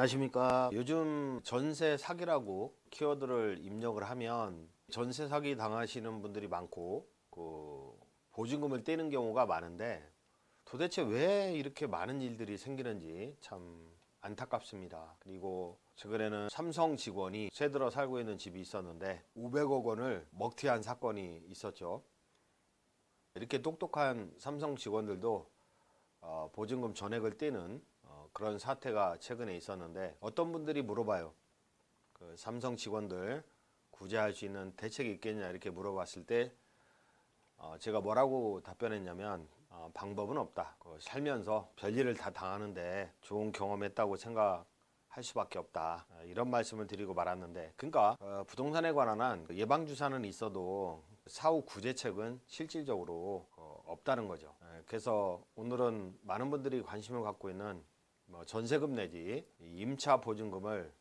안녕하십니까. 요즘 전세 사기라고 키워드를 입력을 하면 전세 사기 당하시는 분들이 많고 보증금을 떼는 경우가 많은데 도대체 왜 이렇게 많은 일들이 생기는지 참 안타깝습니다. 그리고 최근에는 삼성 직원이 새 들어 살고 있는 집이 있었는데 500억 원을 먹튀한 사건이 있었죠. 이렇게 똑똑한 삼성 직원들도 보증금 전액을 떼는 그런 사태가 최근에 있었는데 어떤 분들이 물어봐요. 그 삼성 직원들 구제할 수 있는 대책이 있겠냐 이렇게 물어봤을 때 제가 뭐라고 답변했냐면 방법은 없다. 살면서 별일을 다 당하는데 좋은 경험했다고 생각할 수밖에 없다. 이런 말씀을 드리고 말았는데 그러니까 부동산에 관한 한 예방주사는 있어도 사후 구제책은 실질적으로 없다는 거죠. 그래서 오늘은 많은 분들이 관심을 갖고 있는 전세금 내지 임차 보증금을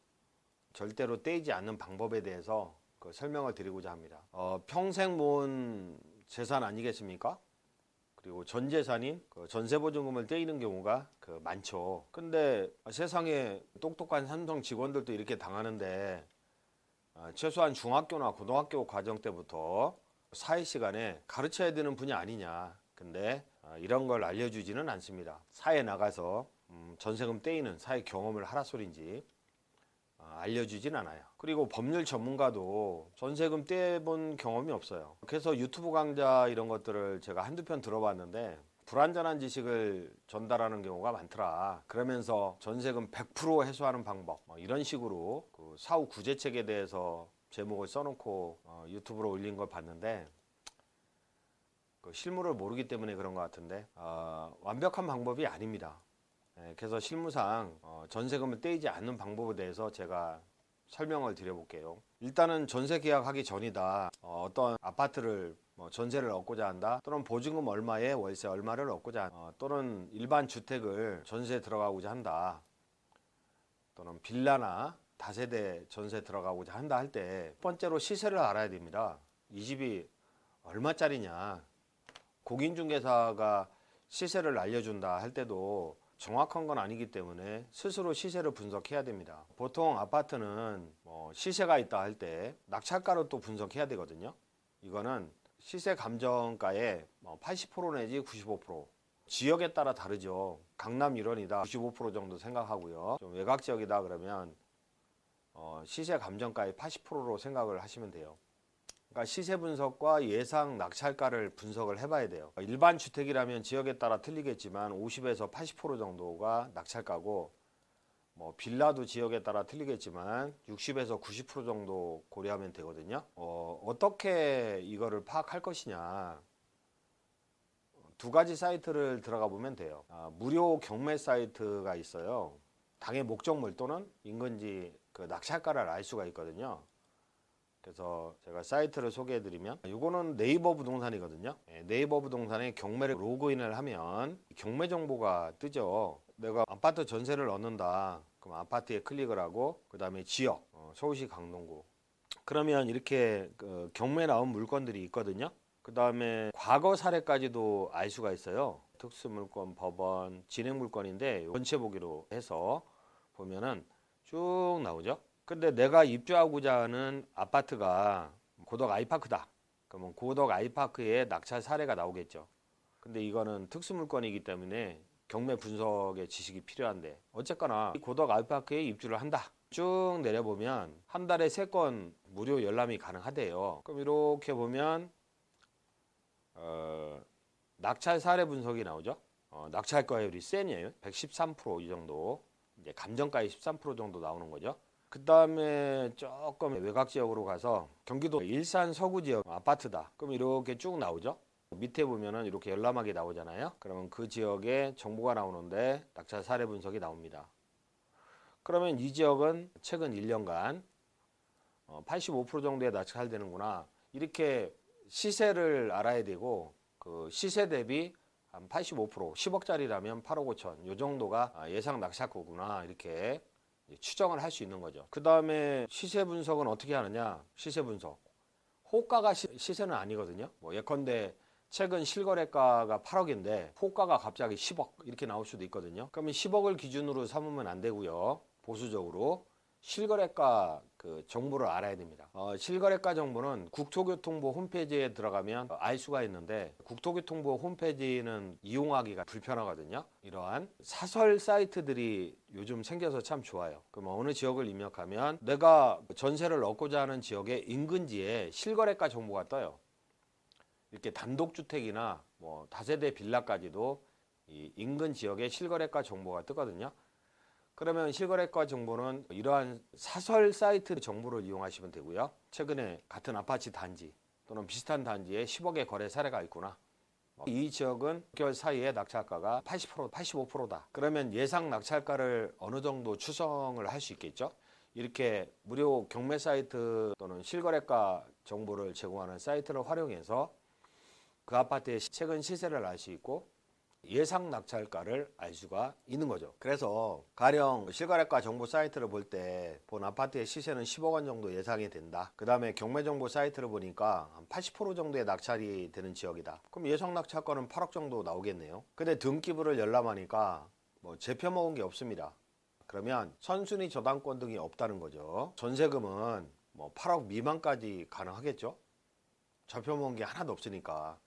절대로 떼이지 않는 방법에 대해서 설명을 드리고자 합니다. 평생 모은 재산 아니겠습니까? 그리고 전 재산인 전세 보증금을 떼이는 경우가 많죠. 근데 세상에 똑똑한 삼성 직원들도 이렇게 당하는데 최소한 중학교나 고등학교 과정 때부터 사회 시간에 가르쳐야 되는 분야 아니냐. 근데 이런 걸 알려주지는 않습니다. 사회에 나가서 전세금 떼이는 사회 경험을 하라 소린지 알려주진 않아요. 그리고 법률 전문가도 전세금 떼본 경험이 없어요. 그래서 유튜브 강좌 이런 것들을 제가 한두 편 들어봤는데 불완전한 지식을 전달하는 경우가 많더라. 그러면서 전세금 100% 해소하는 방법 이런 식으로 사후 구제책에 대해서 제목을 써놓고 유튜브로 올린 걸 봤는데 실무를 모르기 때문에 그런 것 같은데 완벽한 방법이 아닙니다. 그래서 실무상 전세금을 떼이지 않는 방법에 대해서 제가 설명을 드려볼게요. 일단은 전세 계약하기 전이다. 어떤 아파트를 전세를 얻고자 한다. 또는 보증금 얼마에 월세 얼마를 얻고자 한다. 또는 일반 주택을 전세 들어가고자 한다. 또는 빌라나 다세대 전세 들어가고자 한다 할 때 첫 번째로 시세를 알아야 됩니다. 이 집이 얼마짜리냐. 공인중개사가 시세를 알려준다 할 때도 정확한 건 아니기 때문에 스스로 시세를 분석해야 됩니다. 보통 아파트는 시세가 있다 할 때 낙찰가로 또 분석해야 되거든요. 이거는 시세 감정가의 80% 내지 95%. 지역에 따라 다르죠. 강남 일원이다 95% 정도 생각하고요. 좀 외곽 지역이다 그러면 시세 감정가의 80%로 생각을 하시면 돼요. 그러니까 시세 분석과 예상 낙찰가를 분석을 해봐야 돼요. 일반 주택이라면 지역에 따라 틀리겠지만 50에서 80% 정도가 낙찰가고 빌라도 지역에 따라 틀리겠지만 60에서 90% 정도 고려하면 되거든요. 어떻게 이거를 파악할 것이냐. 두 가지 사이트를 들어가 보면 돼요. 무료 경매 사이트가 있어요. 당의 목적물 또는 인근지 낙찰가를 알 수가 있거든요. 그래서 제가 사이트를 소개해드리면 이거는 네이버 부동산이거든요. 네이버 부동산에 경매를 로그인을 하면 경매 정보가 뜨죠. 내가 아파트 전세를 얻는다. 그럼 아파트에 클릭을 하고 그 다음에 지역 서울시 강동구 그러면 이렇게 경매 나온 물건들이 있거든요. 그 다음에 과거 사례까지도 알 수가 있어요. 특수물건, 법원, 진행물건인데 전체 보기로 해서 보면은 쭉 나오죠. 근데 내가 입주하고자 하는 아파트가 고덕 아이파크다. 그러면 고덕 아이파크에 낙찰 사례가 나오겠죠. 근데 이거는 특수물건이기 때문에 경매 분석의 지식이 필요한데 어쨌거나 고덕 아이파크에 입주를 한다. 쭉 내려보면 한 달에 3건 무료 열람이 가능하대요. 그럼 이렇게 보면 낙찰 사례 분석이 나오죠. 낙찰가율이 센이에요. 113%이 정도. 이제 감정가의 13% 정도 나오는 거죠. 그 다음에 조금 외곽 지역으로 가서 경기도 일산 서구 지역 아파트다. 그럼 이렇게 쭉 나오죠. 밑에 보면은 이렇게 열람하게 나오잖아요. 그러면 그 지역에 정보가 나오는데 낙찰 사례 분석이 나옵니다. 그러면 이 지역은 최근 1년간 85% 정도에 낙찰되는구나. 이렇게 시세를 알아야 되고 그 시세 대비 한 85% 10억짜리라면 8억 5천 요 정도가 예상 낙찰가구나 이렇게 추정을 할 수 있는 거죠. 그 다음에 시세 분석은 어떻게 하느냐. 시세 분석 호가가 시세는 아니거든요. 예컨대 최근 실거래가가 8억인데 호가가 갑자기 10억 이렇게 나올 수도 있거든요. 그러면 10억을 기준으로 삼으면 안 되고요. 보수적으로 실거래가 그 정보를 알아야 됩니다. 실거래가 정보는 국토교통부 홈페이지에 들어가면 알 수가 있는데 국토교통부 홈페이지는 이용하기가 불편하거든요. 이러한 사설 사이트들이 요즘 생겨서 참 좋아요. 그럼 어느 지역을 입력하면 내가 전세를 얻고자 하는 지역의 인근지에 실거래가 정보가 떠요. 이렇게 단독주택이나 뭐 다세대 빌라까지도 이 인근 지역의 실거래가 정보가 뜨거든요. 그러면 실거래가 정보는 이러한 사설 사이트 정보를 이용하시면 되고요. 최근에 같은 아파트 단지 또는 비슷한 단지에 10억의 거래 사례가 있구나. 이 지역은 6개월 사이에 낙찰가가 80%, 85%다. 그러면 예상 낙찰가를 어느 정도 추정을 할 수 있겠죠. 이렇게 무료 경매 사이트 또는 실거래가 정보를 제공하는 사이트를 활용해서 그 아파트의 최근 시세를 알 수 있고 예상 낙찰가를 알 수가 있는 거죠. 그래서 가령 실거래가 정보 사이트를 볼 때 본 아파트의 시세는 10억 원 정도 예상이 된다. 그 다음에 경매 정보 사이트를 보니까 한 80% 정도의 낙찰이 되는 지역이다. 그럼 예상 낙찰가는 8억 정도 나오겠네요. 근데 등기부를 열람하니까 뭐 재표 먹은 게 없습니다. 그러면 선순위 저당권 등이 없다는 거죠. 전세금은 뭐 8억 미만까지 가능하겠죠. 잡혀 먹은 게 하나도 없으니까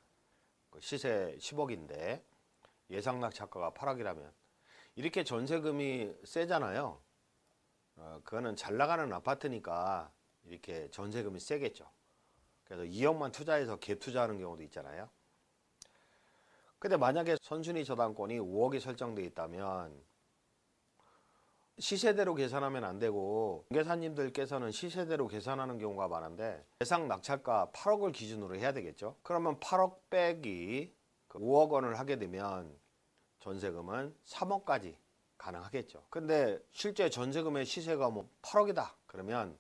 시세 10억인데 예상 낙찰가가 8억이라면 이렇게 전세금이 세잖아요. 그거는 잘 나가는 아파트니까 이렇게 전세금이 세겠죠. 그래서 2억만 투자해서 갭 투자하는 경우도 있잖아요. 근데 만약에 선순위 저당권이 5억이 설정되어 있다면 시세대로 계산하면 안 되고 중개사님들께서는 시세대로 계산하는 경우가 많은데 예상 낙찰가 8억을 기준으로 해야 되겠죠. 그러면 8억 빼기 5억 원을 하게 되면 전세금은 3억까지 가능하겠죠. 근데 실제 전세금의 시세가 뭐 8억이다. 그러면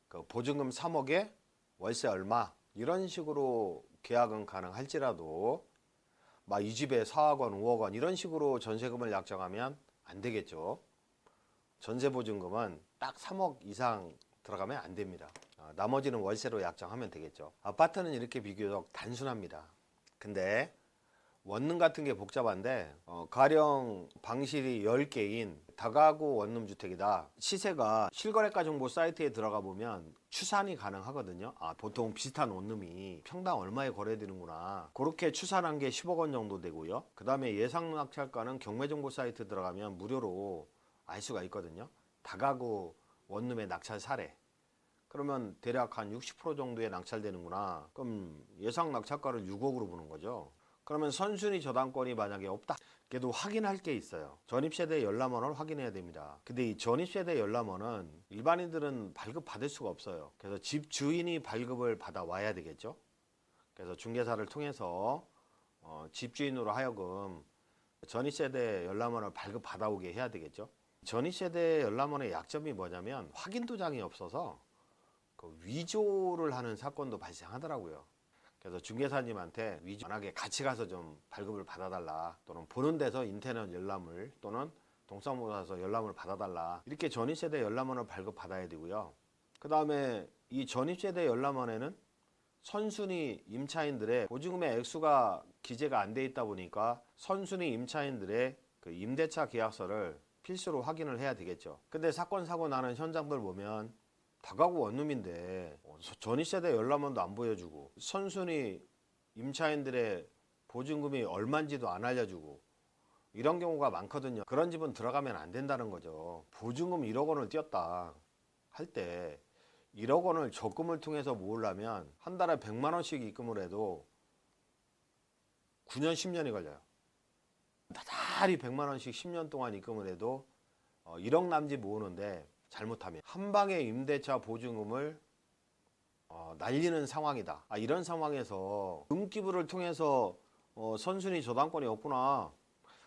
그 보증금 3억에 월세 얼마 이런 식으로 계약은 가능할지라도 막 이 집에 4억 원, 5억 원 이런 식으로 전세금을 약정하면 안 되겠죠. 전세 보증금은 딱 3억 이상 들어가면 안 됩니다. 나머지는 월세로 약정하면 되겠죠. 아파트는 이렇게 비교적 단순합니다. 근데 원룸 같은 게 복잡한데 가령 방실이 10개인 다가구 원룸 주택이다. 시세가 실거래가 정보 사이트에 들어가 보면 추산이 가능하거든요. 보통 비슷한 원룸이 평당 얼마에 거래되는구나. 그렇게 추산한 게 10억 원 정도 되고요. 그 다음에 예상 낙찰가는 경매 정보 사이트 들어가면 무료로 알 수가 있거든요. 다가구 원룸의 낙찰 사례. 그러면 대략 한 60% 정도에 낙찰되는구나. 그럼 예상 낙찰가를 6억으로 보는 거죠. 그러면 선순위 저당권이 만약에 없다. 그래도 확인할 게 있어요. 전입세대 열람원을 확인해야 됩니다. 근데 이 전입세대 열람원은 일반인들은 발급 받을 수가 없어요. 그래서 집 주인이 발급을 받아 와야 되겠죠. 그래서 중개사를 통해서 집주인으로 하여금 전입세대 열람원을 발급 받아오게 해야 되겠죠. 전입세대 열람원의 약점이 뭐냐면 확인 도장이 없어서 그 위조를 하는 사건도 발생하더라고요. 그래서 중개사님한테 위조하게 같이 가서 좀 발급을 받아달라, 또는 보는 데서 인터넷 열람을 또는 동사무소 가서 열람을 받아달라, 이렇게 전입세대 열람원을 발급받아야 되고요. 그 다음에 이 전입세대 열람원에는 선순위 임차인들의 보증금의 액수가 기재가 안 돼 있다 보니까 선순위 임차인들의 그 임대차 계약서를 필수로 확인을 해야 되겠죠. 근데 사건 사고 나는 현장들 보면 다가구 원룸인데 전입세대 열람원도 안 보여주고 선순위 임차인들의 보증금이 얼마인지도 안 알려주고 이런 경우가 많거든요. 그런 집은 들어가면 안 된다는 거죠. 보증금 1억 원을 띄었다 할 때 1억 원을 적금을 통해서 모으려면 한 달에 100만 원씩 입금을 해도 9년 10년이 걸려요. 다달이 100만 원씩 10년 동안 입금을 해도 1억 남짓 모으는데 잘못하면 한 방에 임대차 보증금을 날리는 상황이다. 이런 상황에서 등기부를 통해서 선순위 저당권이 없구나.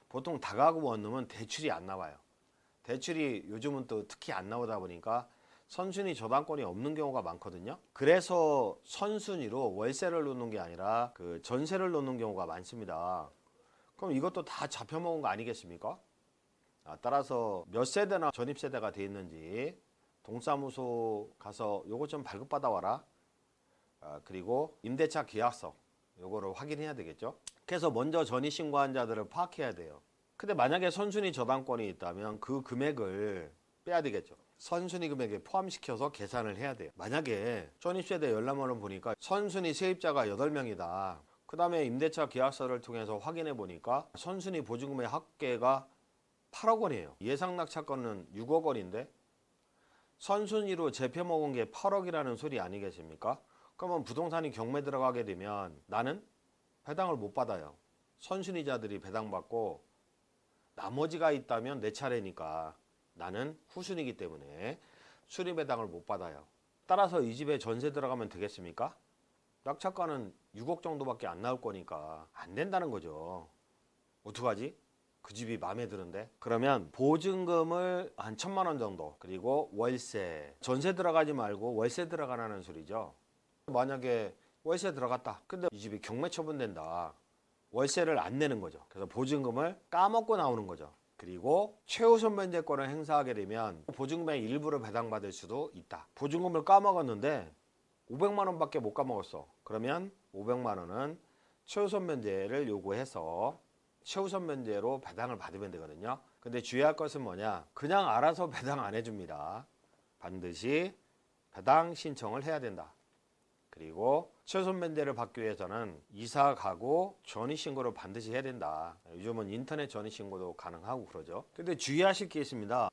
보통 다가구 원룸은 대출이 안 나와요. 대출이 요즘은 또 특히 안 나오다 보니까 선순위 저당권이 없는 경우가 많거든요. 그래서 선순위로 월세를 놓는 게 아니라 그 전세를 놓는 경우가 많습니다. 그럼 이것도 다 잡혀먹은 거 아니겠습니까? 따라서 몇 세대나 전입세대가 돼 있는지 동사무소 가서 요거 좀 발급받아 와라. 그리고 임대차 계약서 요거를 확인해야 되겠죠. 그래서 먼저 전입신고한 자들을 파악해야 돼요. 근데 만약에 선순위 저당권이 있다면 그 금액을 빼야 되겠죠. 선순위 금액에 포함시켜서 계산을 해야 돼요. 만약에 전입세대 열람원을 보니까 선순위 세입자가 8명이다. 그 다음에 임대차 계약서를 통해서 확인해 보니까 선순위 보증금의 합계가 8억 원이에요. 예상 낙찰건은 6억 원인데 선순위로 재표 먹은 게 8억이라는 소리 아니겠습니까? 그러면 부동산이 경매 들어가게 되면 나는 배당을 못 받아요. 선순위자들이 배당받고 나머지가 있다면 내 차례니까 나는 후순위이기 때문에 순위 배당을 못 받아요. 따라서 이 집에 전세 들어가면 되겠습니까? 낙찰가는 6억 정도밖에 안 나올 거니까 안 된다는 거죠. 어떡하지? 그 집이 마음에 드는데? 그러면 보증금을 한 1,000만 원 정도, 그리고 월세, 전세 들어가지 말고 월세 들어가라는 소리죠. 만약에 월세 들어갔다. 근데 이 집이 경매 처분된다. 월세를 안 내는 거죠. 그래서 보증금을 까먹고 나오는 거죠. 그리고 최우선 면제권을 행사하게 되면 보증금의 일부를 배당받을 수도 있다. 보증금을 까먹었는데 500만 원밖에 못 까먹었어. 그러면 500만 원은 최우선 면제를 요구해서 최우선 면제로 배당을 받으면 되거든요. 근데 주의할 것은 뭐냐? 그냥 알아서 배당 안 해줍니다. 반드시 배당 신청을 해야 된다. 그리고 최우선 면제를 받기 위해서는 이사 가구 전입신고를 반드시 해야 된다. 요즘은 인터넷 전입신고도 가능하고 그러죠. 근데 주의하실 게 있습니다.